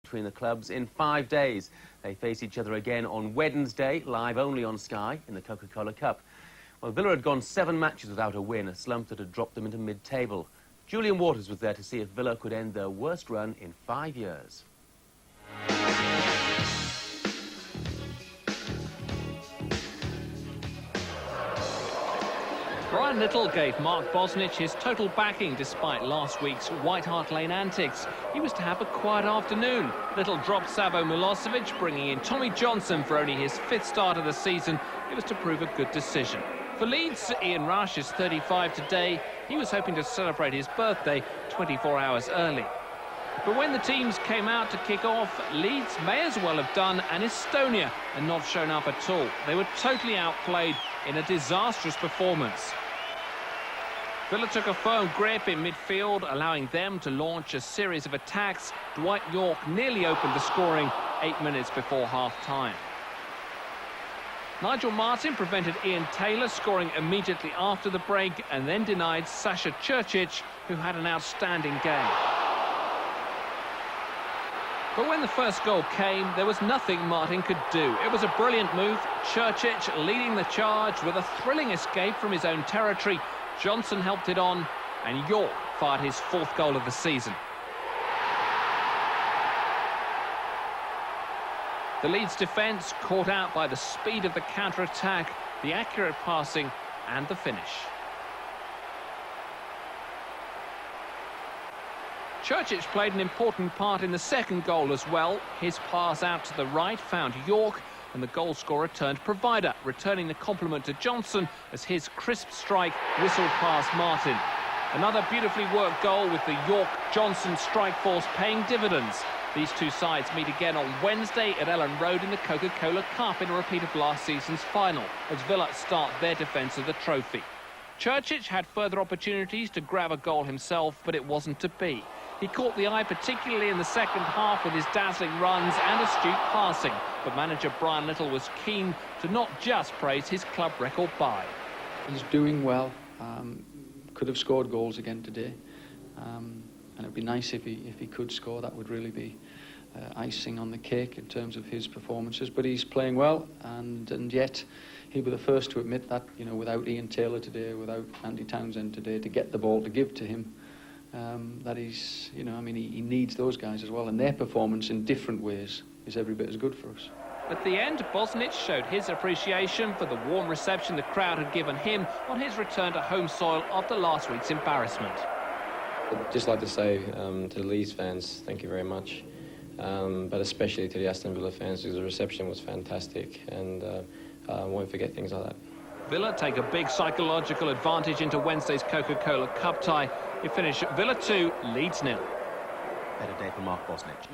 between the clubs in 5 days. They face each other again on Wednesday, live only on Sky in the Coca-Cola Cup. Well, Villa had gone 7 matches without a win, a slump that had dropped them into mid-table. Julian Waters was there to see if Villa could end their worst run in 5 years. Brian Little gave Mark Bosnich his total backing despite last week's White Hart Lane antics. He was to have a quiet afternoon. Little dropped Savo Milosevic, bringing in Tommy Johnson for only his 5th start of the season. It was to prove a good decision. For Leeds, Ian Rush is 35 today. He was hoping to celebrate his birthday 24 hours early. But when the teams came out to kick off, Leeds may as well have done an Estonia and not shown up at all. They were totally outplayed in a disastrous performance. Villa took a firm grip in midfield, allowing them to launch a series of attacks. Dwight York nearly opened the scoring 8 minutes before half-time. Nigel Martin prevented Ian Taylor scoring immediately after the break and then denied Sasha Čurčić, who had an outstanding game. But when the first goal came, there was nothing Martin could do. It was a brilliant move. Čurčić leading the charge with a thrilling escape from his own territory. Johnson helped it on, and York fired his 4th goal of the season. The Leeds defence caught out by the speed of the counter-attack, the accurate passing and the finish. Čurčić played an important part in the 2nd goal as well. His pass out to the right found York, and the goal-scorer turned provider, returning the compliment to Johnson as his crisp strike whistled past Martin. Another beautifully worked goal with the York-Johnson strike force paying dividends. These two sides meet again on Wednesday at Ellen Road in the Coca-Cola Cup in a repeat of last season's final, as Villa start their defence of the trophy. Čurčić had further opportunities to grab a goal himself, but it wasn't to be. He caught the eye particularly in the second half with his dazzling runs and astute passing, but manager Brian Little was keen to not just praise his club record bye. He's doing well, could have scored goals again today, and it'd be nice if he could score. That would really be icing on the cake in terms of his performances, but he's playing well, and yet he'll be the first to admit that, you know, without Ian Taylor today, without Andy Townsend today to get the ball to give to him, that he's, you know, I mean, he needs those guys as well, and their performance in different ways is every bit as good for us. At the end, Bosnich showed his appreciation for the warm reception the crowd had given him on his return to home soil after last week's embarrassment. I'd just like to say to the Leeds fans, thank you very much, but especially to the Aston Villa fans, because the reception was fantastic, and I won't forget things like that. Villa take a big psychological advantage into Wednesday's Coca-Cola Cup tie. It finished Villa 2, Leeds 0. Better day for Mark Bosnich.